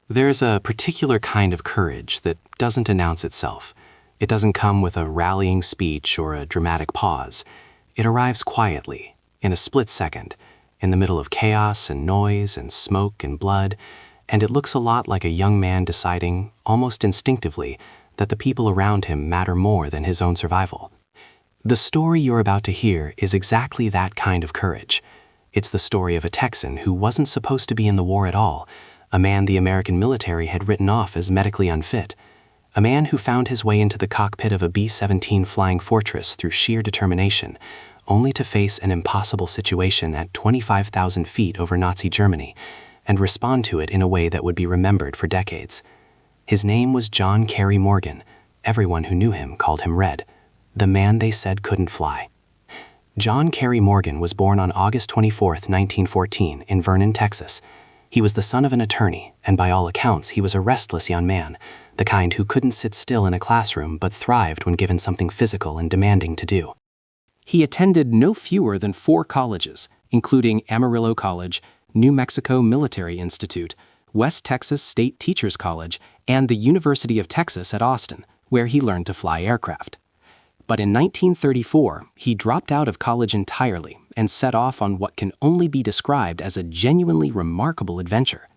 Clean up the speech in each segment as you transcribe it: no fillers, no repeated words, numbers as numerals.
There's a particular kind of courage that doesn't announce itself. It doesn't come with a rallying speech or a dramatic pause. It arrives quietly, in a split second, in the middle of chaos and noise and smoke and blood, and it looks a lot like a young man deciding, almost instinctively, that the people around him matter more than his own survival. The story you're about to hear is exactly that kind of courage. It's the story of a Texan who wasn't supposed to be in the war at all, a man the American military had written off as medically unfit, a man who found his way into the cockpit of a B-17 flying fortress through sheer determination, only to face an impossible situation at 25,000 feet over Nazi Germany, and respond to it in a way that would be remembered for decades. His name was John Kerry Morgan. Everyone who knew him called him Red, the man they said couldn't fly. John Kerry Morgan was born on August 24, 1914, in Vernon, Texas. He was the son of an attorney, and by all accounts he was a restless young man, the kind who couldn't sit still in a classroom but thrived when given something physical and demanding to do. He attended no fewer than 4 colleges, including Amarillo College, New Mexico Military Institute, West Texas State Teachers College, and the University of Texas at Austin, where he learned to fly aircraft. But in 1934, he dropped out of college entirely and set off on what can only be described as a genuinely remarkable adventure.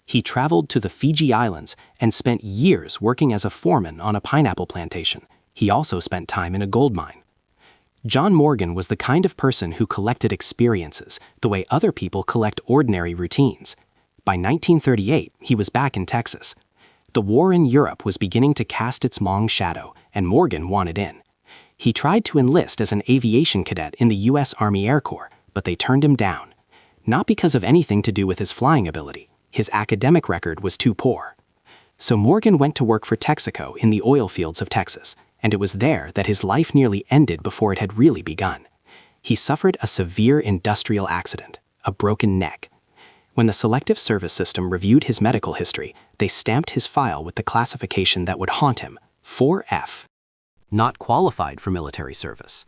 He traveled to the Fiji Islands and spent years working as a foreman on a pineapple plantation. He also spent time in a gold mine. John Morgan was the kind of person who collected experiences the way other people collect ordinary routines. By 1938, he was back in Texas. The war in Europe was beginning to cast its long shadow, and Morgan wanted in. He tried to enlist as an aviation cadet in the U.S. Army Air Corps, but they turned him down. Not because of anything to do with his flying ability. His academic record was too poor. So Morgan went to work for Texaco in the oil fields of Texas, and it was there that his life nearly ended before it had really begun. He suffered a severe industrial accident, a broken neck. When the Selective Service System reviewed his medical history, they stamped his file with the classification that would haunt him, 4F. Not qualified for military service.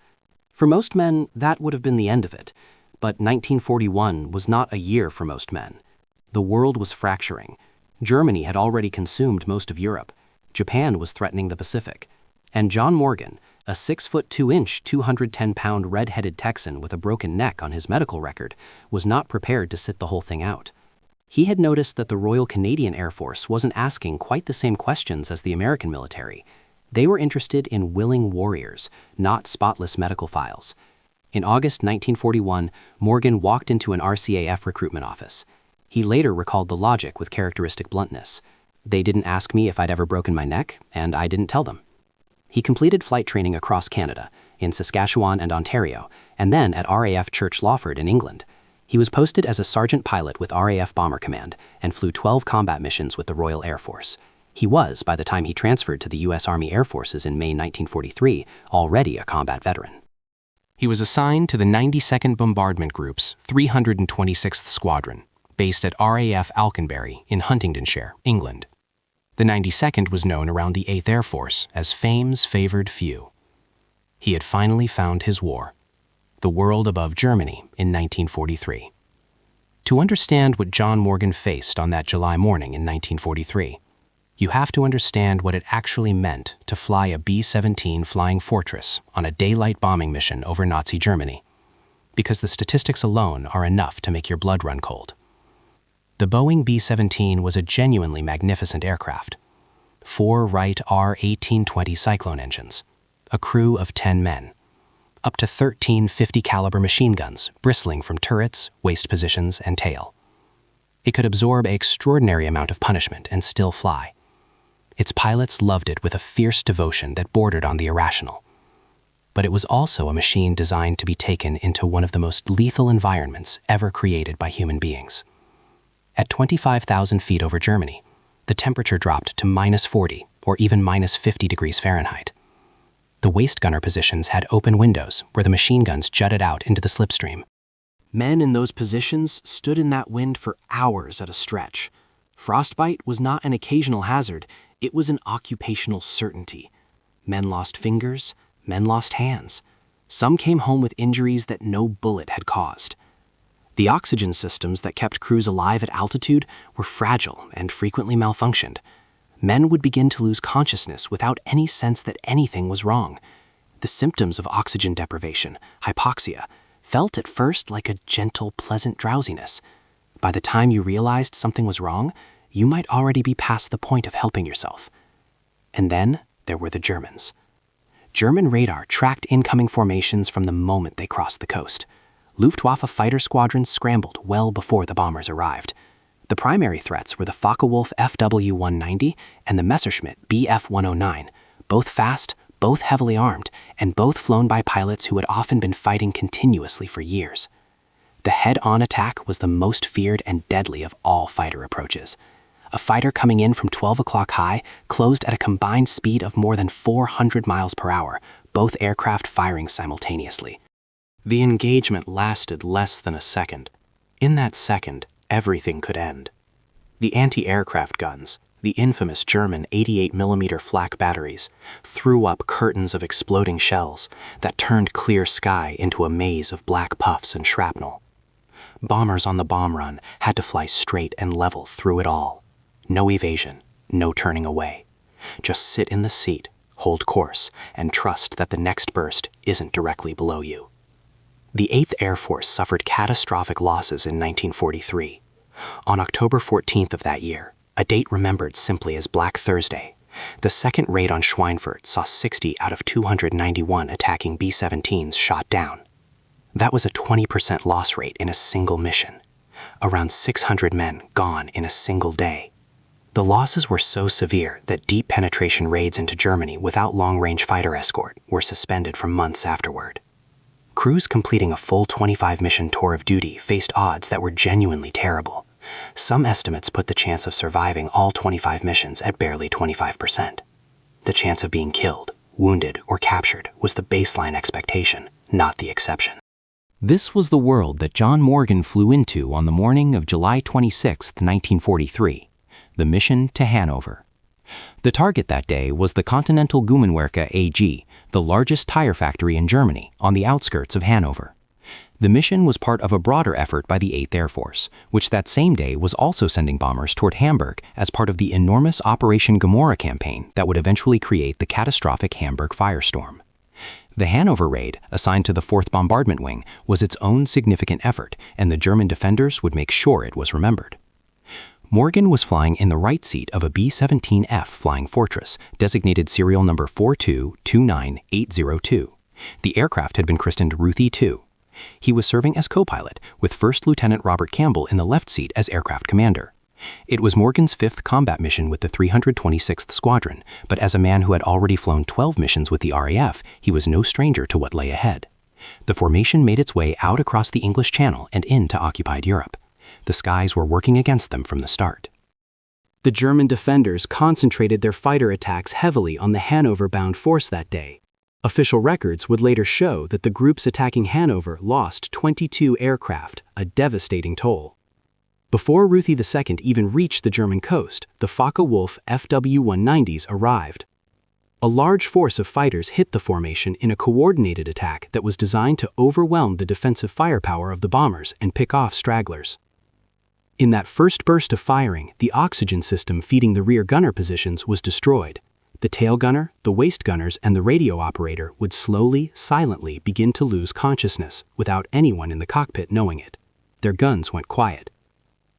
For most men, that would have been the end of it. But 1941 was not a year for most men. The world was fracturing. Germany had already consumed most of Europe. Japan was threatening the Pacific. And John Morgan, a 6'2", 210-pound red-headed Texan with a broken neck on his medical record, was not prepared to sit the whole thing out. He had noticed that the Royal Canadian Air Force wasn't asking quite the same questions as the American military. They were interested in willing warriors, not spotless medical files. In August 1941, Morgan walked into an RCAF recruitment office. He later recalled the logic with characteristic bluntness. They didn't ask me if I'd ever broken my neck, and I didn't tell them. He completed flight training across Canada, in Saskatchewan and Ontario, and then at RAF Church Lawford in England. He was posted as a sergeant pilot with RAF Bomber Command and flew 12 combat missions with the Royal Air Force. He was, by the time he transferred to the U.S. Army Air Forces in May 1943, already a combat veteran. He was assigned to the 92nd Bombardment Group's 326th Squadron, based at RAF Alconbury in Huntingdonshire, England. The 92nd was known around the 8th Air Force as Fame's favored few. He had finally found his war, the world above Germany in 1943. To understand what John Morgan faced on that July morning in 1943, you have to understand what it actually meant to fly a B-17 Flying Fortress on a daylight bombing mission over Nazi Germany, because the statistics alone are enough to make your blood run cold. The Boeing B-17 was a genuinely magnificent aircraft. 4 Wright R-1820 Cyclone engines, a crew of 10 men, up to 13 .50 caliber machine guns bristling from turrets, waist positions, and tail. It could absorb an extraordinary amount of punishment and still fly. Its pilots loved it with a fierce devotion that bordered on the irrational. But it was also a machine designed to be taken into one of the most lethal environments ever created by human beings. At 25,000 feet over Germany, the temperature dropped to -40 or even -50 degrees Fahrenheit. The waist gunner positions had open windows where the machine guns jutted out into the slipstream. Men in those positions stood in that wind for hours at a stretch. Frostbite was not an occasional hazard, it was an occupational certainty. Men lost fingers, men lost hands. Some came home with injuries that no bullet had caused. The oxygen systems that kept crews alive at altitude were fragile and frequently malfunctioned. Men would begin to lose consciousness without any sense that anything was wrong. The symptoms of oxygen deprivation, hypoxia, felt at first like a gentle, pleasant drowsiness. By the time you realized something was wrong, you might already be past the point of helping yourself. And then there were the Germans. German radar tracked incoming formations from the moment they crossed the coast. Luftwaffe fighter squadrons scrambled well before the bombers arrived. The primary threats were the Focke-Wulf FW190 and the Messerschmitt Bf109, both fast, both heavily armed, and both flown by pilots who had often been fighting continuously for years. The head-on attack was the most feared and deadly of all fighter approaches. A fighter coming in from 12 o'clock high closed at a combined speed of more than 400 miles per hour, both aircraft firing simultaneously. The engagement lasted less than a second. In that second, everything could end. The anti-aircraft guns, the infamous German 88mm flak batteries, threw up curtains of exploding shells that turned clear sky into a maze of black puffs and shrapnel. Bombers on the bomb run had to fly straight and level through it all. No evasion, no turning away. Just sit in the seat, hold course, and trust that the next burst isn't directly below you. The 8th Air Force suffered catastrophic losses in 1943. On October 14th of that year, a date remembered simply as Black Thursday, the second raid on Schweinfurt saw 60 out of 291 attacking B-17s shot down. That was a 20% loss rate in a single mission. Around 600 men gone in a single day. The losses were so severe that deep penetration raids into Germany without long-range fighter escort were suspended for months afterward. Crews completing a full 25-mission tour of duty faced odds that were genuinely terrible. Some estimates put the chance of surviving all 25 missions at barely 25%. The chance of being killed, wounded, or captured was the baseline expectation, not the exception. This was the world that John Morgan flew into on the morning of July 26, 1943, the mission to Hanover. The target that day was the Continental Gummiwerke AG, the largest tire factory in Germany, on the outskirts of Hanover. The mission was part of a broader effort by the 8th Air Force, which that same day was also sending bombers toward Hamburg as part of the enormous Operation Gomorrah campaign that would eventually create the catastrophic Hamburg firestorm. The Hanover raid, assigned to the 4th Bombardment Wing, was its own significant effort, and the German defenders would make sure it was remembered. Morgan was flying in the right seat of a B-17F Flying Fortress, designated serial number 4229802. The aircraft had been christened Ruthie II. He was serving as co-pilot, with First Lieutenant Robert Campbell in the left seat as aircraft commander. It was Morgan's 5th combat mission with the 326th Squadron, but as a man who had already flown 12 missions with the RAF, he was no stranger to what lay ahead. The formation made its way out across the English Channel and into occupied Europe. The skies were working against them from the start. The German defenders concentrated their fighter attacks heavily on the Hanover-bound force that day. Official records would later show that the groups attacking Hanover lost 22 aircraft, a devastating toll. Before Ruthie II even reached the German coast, the Focke-Wulf FW190s arrived. A large force of fighters hit the formation in a coordinated attack that was designed to overwhelm the defensive firepower of the bombers and pick off stragglers. In that first burst of firing, the oxygen system feeding the rear gunner positions was destroyed. The tail gunner, the waist gunners, and the radio operator would slowly, silently begin to lose consciousness without anyone in the cockpit knowing it. Their guns went quiet.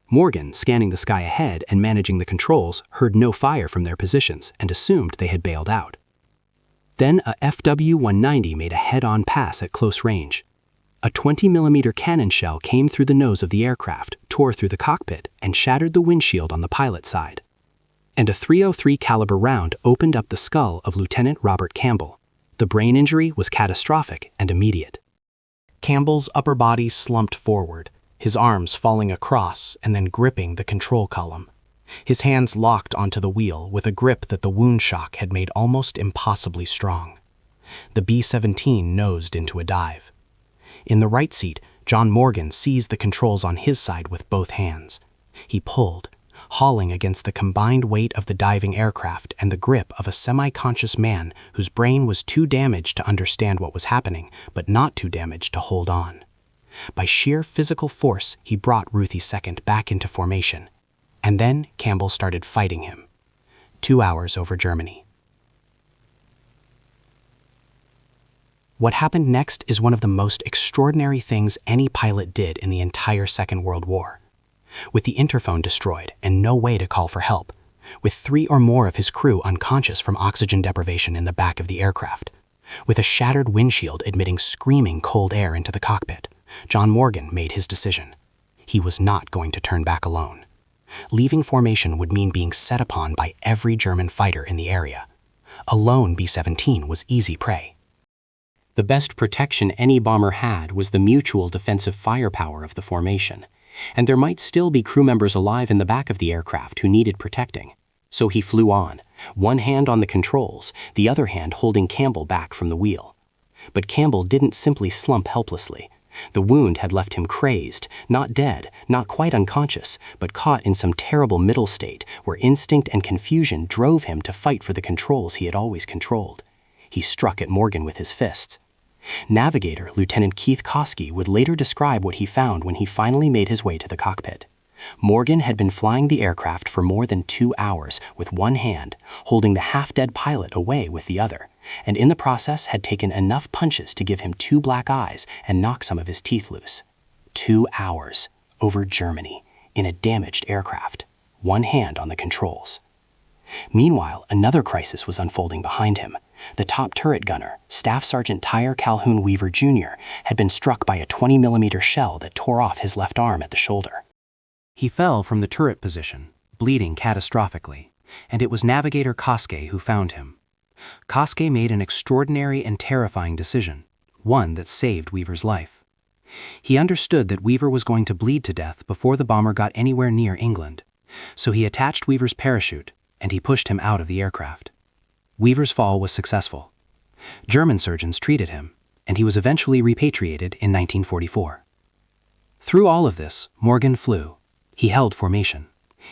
Morgan, scanning the sky ahead and managing the controls, heard no fire from their positions and assumed they had bailed out. Then a FW-190 made a head-on pass at close range. A 20mm cannon shell came through the nose of the aircraft, tore through the cockpit, and shattered the windshield on the pilot's side. And a .303 caliber round opened up the skull of Lieutenant Robert Campbell. The brain injury was catastrophic and immediate. Campbell's upper body slumped forward, his arms falling across and then gripping the control column. His hands locked onto the wheel with a grip that the wound shock had made almost impossibly strong. The B-17 nosed into a dive. In the right seat, John Morgan seized the controls on his side with both hands. He pulled, hauling against the combined weight of the diving aircraft and the grip of a semi-conscious man whose brain was too damaged to understand what was happening, but not too damaged to hold on. By sheer physical force, he brought Ruthie II back into formation. And then Campbell started fighting him. 2 hours over Germany. What happened next is one of the most extraordinary things any pilot did in the entire Second World War. With the interphone destroyed and no way to call for help, with 3 or more of his crew unconscious from oxygen deprivation in the back of the aircraft, with a shattered windshield admitting screaming cold air into the cockpit, John Morgan made his decision. He was not going to turn back alone. Leaving formation would mean being set upon by every German fighter in the area. A lone B-17 was easy prey. The best protection any bomber had was the mutual defensive firepower of the formation, and there might still be crew members alive in the back of the aircraft who needed protecting. So he flew on, one hand on the controls, the other hand holding Campbell back from the wheel. But Campbell didn't simply slump helplessly. The wound had left him crazed, not dead, not quite unconscious, but caught in some terrible middle state where instinct and confusion drove him to fight for the controls he had always controlled. He struck at Morgan with his fists. Navigator Lieutenant Keith Koski would later describe what he found when he finally made his way to the cockpit. Morgan had been flying the aircraft for more than 2 hours with one hand, holding the half-dead pilot away with the other, and in the process had taken enough punches to give him 2 black eyes and knock some of his teeth loose. 2 hours over Germany in a damaged aircraft, one hand on the controls. Meanwhile, another crisis was unfolding behind him. The top turret gunner, Staff Sergeant Tyre Calhoun Weaver Jr., had been struck by a 20mm shell that tore off his left arm at the shoulder. He fell from the turret position, bleeding catastrophically, and it was Navigator Koske who found him. Koske made an extraordinary and terrifying decision, one that saved Weaver's life. He understood that Weaver was going to bleed to death before the bomber got anywhere near England, so he attached Weaver's parachute and he pushed him out of the aircraft. Weaver's fall was successful. German surgeons treated him, and he was eventually repatriated in 1944. Through all of this, Morgan flew. He held formation.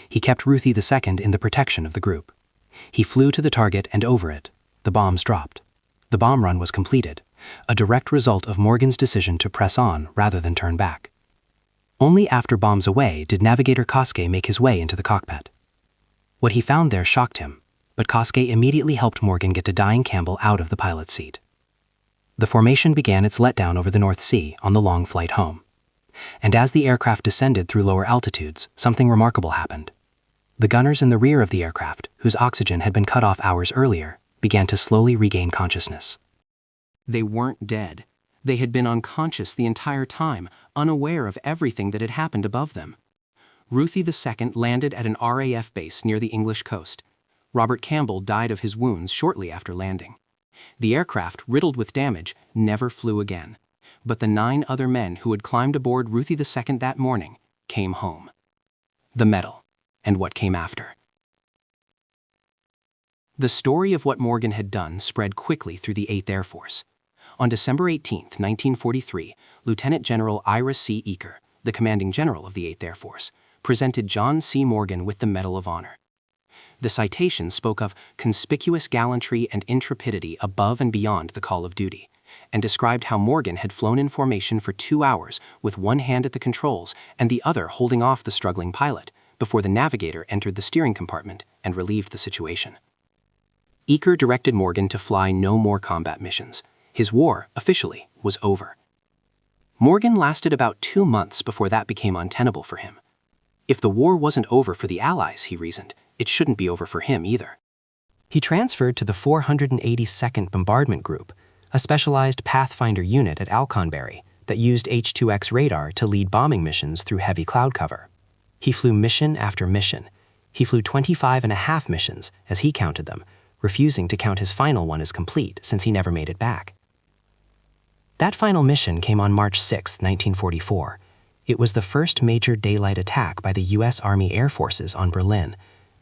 He kept Ruthie II in the protection of the group. He flew to the target and over it. The bombs dropped. The bomb run was completed, a direct result of Morgan's decision to press on rather than turn back. Only after bombs away did Navigator Koske make his way into the cockpit. What he found there shocked him, but Koske immediately helped Morgan get to dying Campbell out of the pilot's seat. The formation began its letdown over the North Sea on the long flight home. And as the aircraft descended through lower altitudes, something remarkable happened. The gunners in the rear of the aircraft, whose oxygen had been cut off hours earlier, began to slowly regain consciousness. They weren't dead. They had been unconscious the entire time, unaware of everything that had happened above them. Ruthie II landed at an RAF base near the English coast. Robert Campbell died of his wounds shortly after landing. The aircraft, riddled with damage, never flew again. But the 9 other men who had climbed aboard Ruthie II that morning came home. The medal, and what came after. The story of what Morgan had done spread quickly through the 8th Air Force. On December 18, 1943, Lieutenant General Ira C. Eaker, the commanding general of the 8th Air Force, presented John C. Morgan with the Medal of Honor. The citation spoke of conspicuous gallantry and intrepidity above and beyond the call of duty, and described how Morgan had flown in formation for 2 hours with one hand at the controls and the other holding off the struggling pilot before the navigator entered the steering compartment and relieved the situation. Eaker directed Morgan to fly no more combat missions. His war, officially, was over. Morgan lasted about 2 months before that became untenable for him. If the war wasn't over for the Allies, he reasoned, it shouldn't be over for him either. He transferred to the 482nd Bombardment Group, a specialized Pathfinder unit at Alconbury that used H-2X radar to lead bombing missions through heavy cloud cover. He flew mission after mission. He flew 25.5 missions, as he counted them, refusing to count his final one as complete since he never made it back. That final mission came on March 6, 1944. It was the first major daylight attack by the U.S. Army Air Forces on Berlin,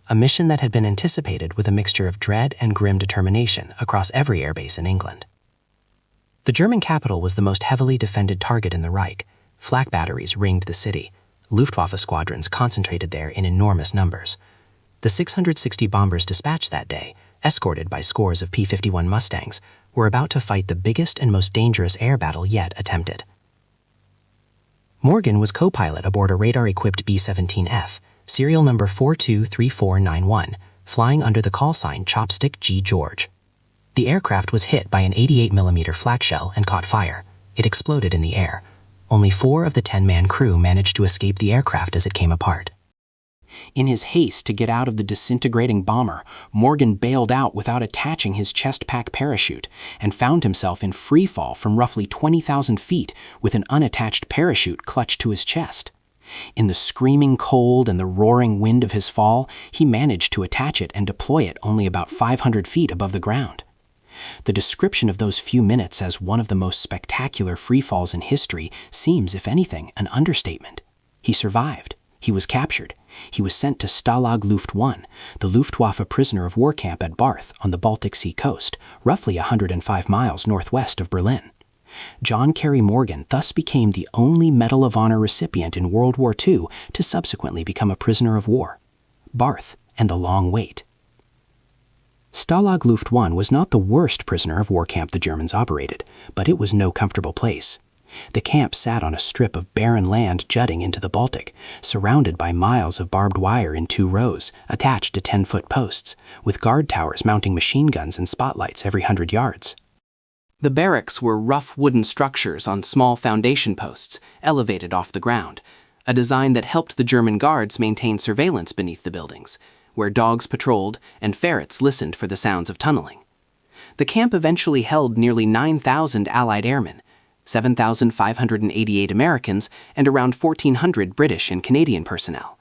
a mission that had been anticipated with a mixture of dread and grim determination across every airbase in England. The German capital was the most heavily defended target in the Reich. Flak batteries ringed the city. Luftwaffe squadrons concentrated there in enormous numbers. The 660 bombers dispatched that day, escorted by scores of P-51 Mustangs, were about to fight the biggest and most dangerous air battle yet attempted. Morgan was co-pilot aboard a radar-equipped B-17F, serial number 423491, flying under the call sign Chopstick G. George. The aircraft was hit by an 88mm flak shell and caught fire. It exploded in the air. Only 4 of the 10-man crew managed to escape the aircraft as it came apart. In his haste to get out of the disintegrating bomber, Morgan bailed out without attaching his chest pack parachute and found himself in free fall from roughly 20,000 feet with an unattached parachute clutched to his chest. In the screaming cold and the roaring wind of his fall, he managed to attach it and deploy it only about 500 feet above the ground. The description of those few minutes as one of the most spectacular free falls in history seems, if anything, an understatement. He survived. He was captured. He was sent to Stalag Luft I, the Luftwaffe prisoner of war camp at Barth on the Baltic Sea coast, roughly 105 miles northwest of Berlin. John Kerry Morgan thus became the only Medal of Honor recipient in World War II to subsequently become a prisoner of war. Barth and the long wait. Stalag Luft I was not the worst prisoner of war camp the Germans operated, but it was no comfortable place. The camp sat on a strip of barren land jutting into the Baltic, surrounded by miles of barbed wire in 2 rows, attached to 10-foot posts, with guard towers mounting machine guns and spotlights every 100 yards. The barracks were rough wooden structures on small foundation posts, elevated off the ground, a design that helped the German guards maintain surveillance beneath the buildings, where dogs patrolled and ferrets listened for the sounds of tunneling. The camp eventually held nearly 9,000 Allied airmen, 7,588 Americans, and around 1,400 British and Canadian personnel.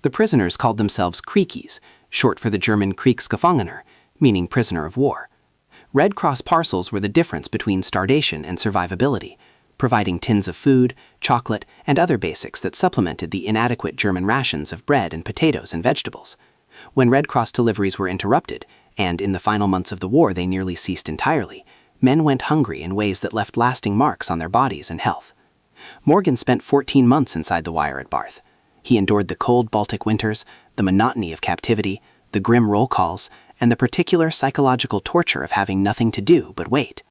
The prisoners called themselves Kriekies, short for the German Kriegsgefangener, meaning prisoner of war. Red Cross parcels were the difference between starvation and survivability, providing tins of food, chocolate, and other basics that supplemented the inadequate German rations of bread and potatoes and vegetables. When Red Cross deliveries were interrupted, and in the final months of the war they nearly ceased entirely, men went hungry in ways that left lasting marks on their bodies and health. Morgan spent 14 months inside the wire at Barth. He endured the cold Baltic winters, the monotony of captivity, the grim roll calls, and the particular psychological torture of having nothing to do but wait.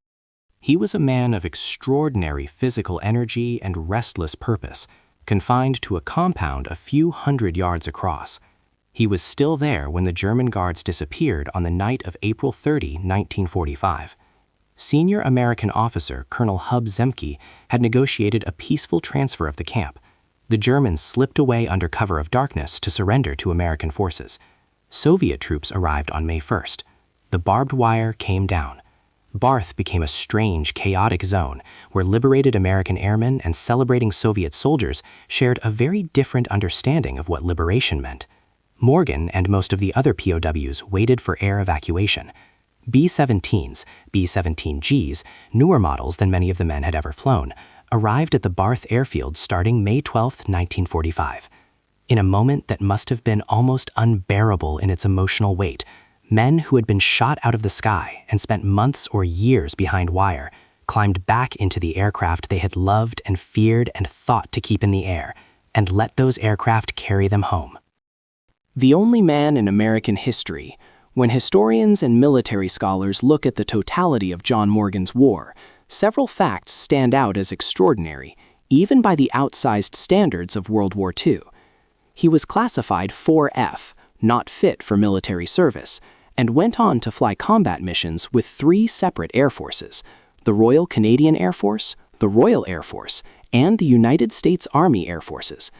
He was a man of extraordinary physical energy and restless purpose, confined to a compound a few hundred yards across. He was still there when the German guards disappeared on the night of April 30, 1945. Senior American officer Colonel Hub Zemke had negotiated a peaceful transfer of the camp. The Germans slipped away under cover of darkness to surrender to American forces. Soviet troops arrived on May 1st. The barbed wire came down. Barth became a strange, chaotic zone where liberated American airmen and celebrating Soviet soldiers shared a very different understanding of what liberation meant. Morgan and most of the other POWs waited for air evacuation. B-17s, B-17Gs, newer models than many of the men had ever flown, arrived at the Barth airfield starting May 12, 1945. In a moment that must have been almost unbearable in its emotional weight, men who had been shot out of the sky and spent months or years behind wire climbed back into the aircraft they had loved and feared and thought to keep in the air, and let those aircraft carry them home. The only man in American history. When historians and military scholars look at the totality of John Morgan's war, several facts stand out as extraordinary, even by the outsized standards of World War II. He was classified 4F, not fit for military service, and went on to fly combat missions with 3 separate air forces: the Royal Canadian Air Force, the Royal Air Force, and the United States Army Air Forces.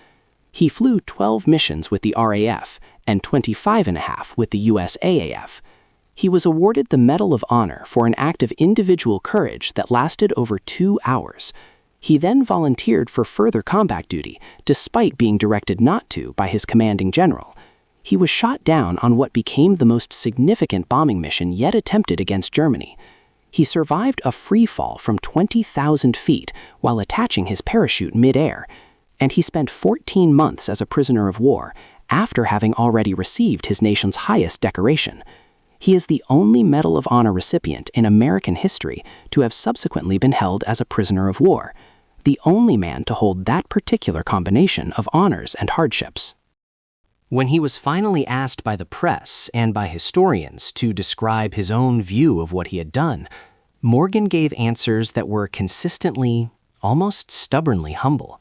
He flew 12 missions with the RAF and 25.5 with the USAAF. He was awarded the Medal of Honor for an act of individual courage that lasted over 2 hours. He then volunteered for further combat duty, despite being directed not to by his commanding general. He was shot down on what became the most significant bombing mission yet attempted against Germany. He survived a free fall from 20,000 feet while attaching his parachute mid-air, and he spent 14 months as a prisoner of war after having already received his nation's highest decoration. He is the only Medal of Honor recipient in American history to have subsequently been held as a prisoner of war, the only man to hold that particular combination of honors and hardships. When he was finally asked by the press and by historians to describe his own view of what he had done, Morgan gave answers that were consistently, almost stubbornly humble.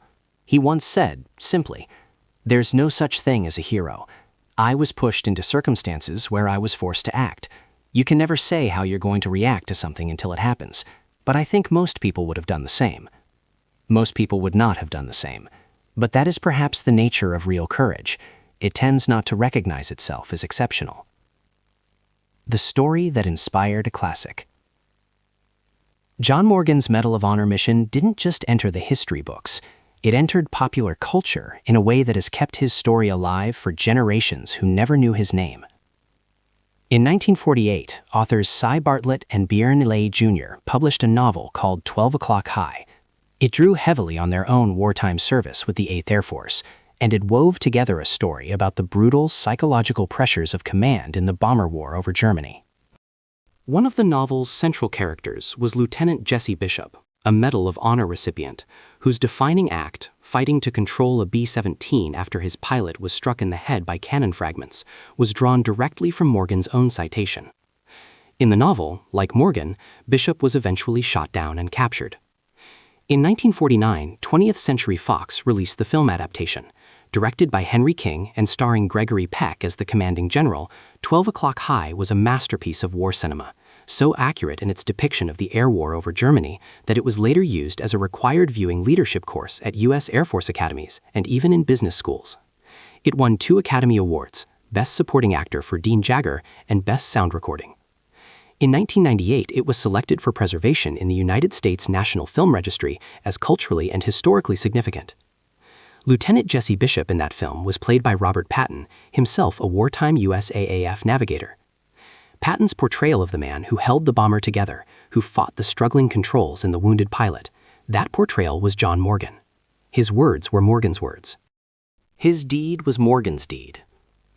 He once said, simply, "There's no such thing as a hero. I was pushed into circumstances where I was forced to act. You can never say how you're going to react to something until it happens, but I think most people would have done the same." Most people would not have done the same, but that is perhaps the nature of real courage. It tends not to recognize itself as exceptional. The story that inspired a classic. John Morgan's Medal of Honor mission didn't just enter the history books. It entered popular culture in a way that has kept his story alive for generations who never knew his name. In 1948, authors Cy Bartlett and Bjorn Lay Jr. published a novel called 12 O'Clock High. It drew heavily on their own wartime service with the 8th Air Force, and it wove together a story about the brutal psychological pressures of command in the bomber war over Germany. One of the novel's central characters was Lieutenant Jesse Bishop, a Medal of Honor recipient, whose defining act, fighting to control a B-17 after his pilot was struck in the head by cannon fragments, was drawn directly from Morgan's own citation. In the novel, like Morgan, Bishop was eventually shot down and captured. In 1949, 20th Century Fox released the film adaptation. Directed by Henry King and starring Gregory Peck as the commanding general, 12 O'Clock High was a masterpiece of war cinema, so accurate in its depiction of the air war over Germany that it was later used as a required viewing leadership course at U.S. Air Force academies and even in business schools. It won 2 Academy Awards, Best Supporting Actor for Dean Jagger and Best Sound Recording. In 1998, it was selected for preservation in the United States National Film Registry as culturally and historically significant. Lieutenant Jesse Bishop in that film was played by Robert Patton, himself a wartime USAAF navigator. Patton's portrayal of the man who held the bomber together, who fought the struggling controls and the wounded pilot, that portrayal was John Morgan. His words were Morgan's words. His deed was Morgan's deed.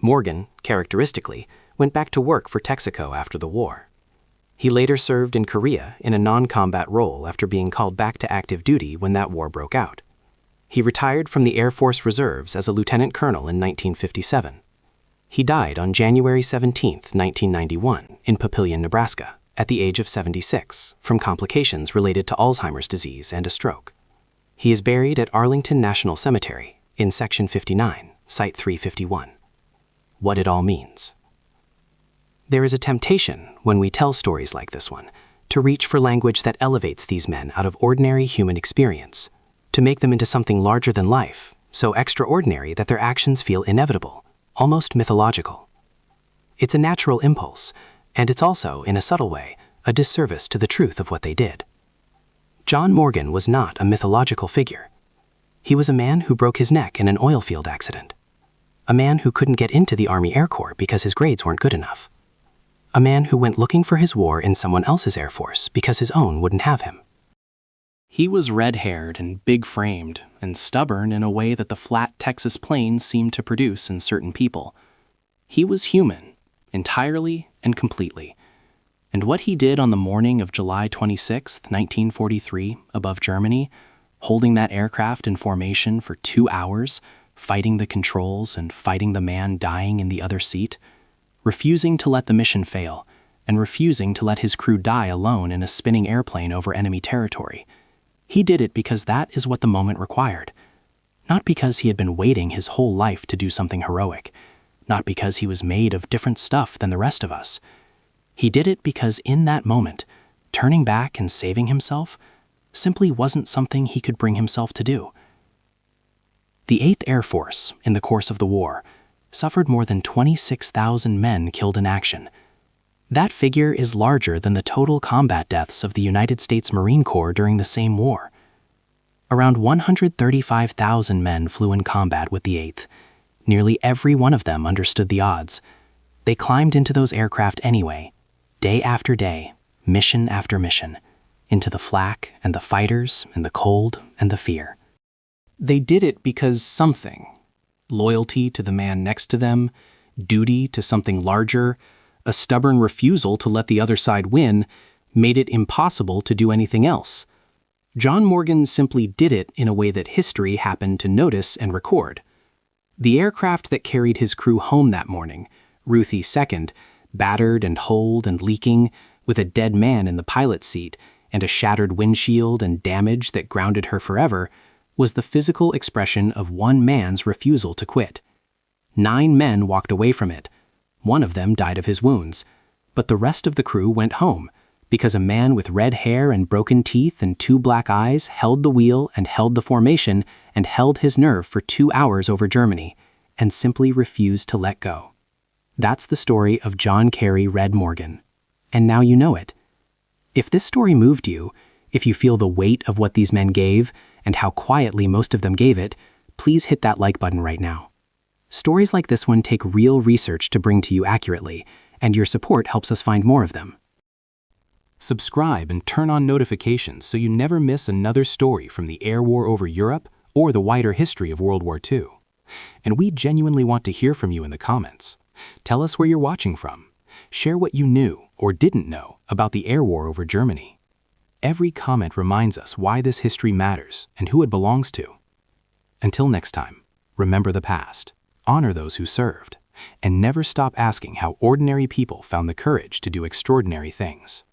Morgan, characteristically, went back to work for Texaco after the war. He later served in Korea in a non-combat role after being called back to active duty when that war broke out. He retired from the Air Force Reserves as a lieutenant colonel in 1957. He died on January 17, 1991, in Papillion, Nebraska, at the age of 76, from complications related to Alzheimer's disease and a stroke. He is buried at Arlington National Cemetery, in Section 59, Site 351. What it all means. There is a temptation, when we tell stories like this one, to reach for language that elevates these men out of ordinary human experience, to make them into something larger than life, so extraordinary that their actions feel inevitable, almost mythological. It's a natural impulse, and it's also, in a subtle way, a disservice to the truth of what they did. John Morgan was not a mythological figure. He was a man who broke his neck in an oil field accident. A man who couldn't get into the Army Air Corps because his grades weren't good enough. A man who went looking for his war in someone else's Air Force because his own wouldn't have him. He was red-haired and big-framed and stubborn in a way that the flat Texas plains seemed to produce in certain people. He was human, entirely and completely. And what he did on the morning of July 26, 1943, above Germany, holding that aircraft in formation for 2 hours, fighting the controls and fighting the man dying in the other seat, refusing to let the mission fail, and refusing to let his crew die alone in a spinning airplane over enemy territory. He did it because that is what the moment required. Not because he had been waiting his whole life to do something heroic. Not because he was made of different stuff than the rest of us. He did it because in that moment, turning back and saving himself simply wasn't something he could bring himself to do. The 8th Air Force, in the course of the war, suffered more than 26,000 men killed in action. That figure is larger than the total combat deaths of the United States Marine Corps during the same war. Around 135,000 men flew in combat with the 8th. Nearly every one of them understood the odds. They climbed into those aircraft anyway, day after day, mission after mission, into the flak and the fighters and the cold and the fear. They did it because something, loyalty to the man next to them, duty to something larger, a stubborn refusal to let the other side win, made it impossible to do anything else. John Morgan simply did it in a way that history happened to notice and record. The aircraft that carried his crew home that morning, Ruthie 2nd, battered and holed and leaking, with a dead man in the pilot's seat and a shattered windshield and damage that grounded her forever, was the physical expression of one man's refusal to quit. 9 men walked away from it. One of them died of his wounds, but the rest of the crew went home because a man with red hair and broken teeth and 2 black eyes held the wheel and held the formation and held his nerve for 2 hours over Germany and simply refused to let go. That's the story of John Carey Red Morgan. And now you know it. If this story moved you, if you feel the weight of what these men gave and how quietly most of them gave it, please hit that like button right now. Stories like this one take real research to bring to you accurately, and your support helps us find more of them. Subscribe and turn on notifications so you never miss another story from the air war over Europe or the wider history of World War II. And we genuinely want to hear from you in the comments. Tell us where you're watching from. Share what you knew or didn't know about the air war over Germany. Every comment reminds us why this history matters and who it belongs to. Until next time, remember the past, honor those who served, and never stop asking how ordinary people found the courage to do extraordinary things.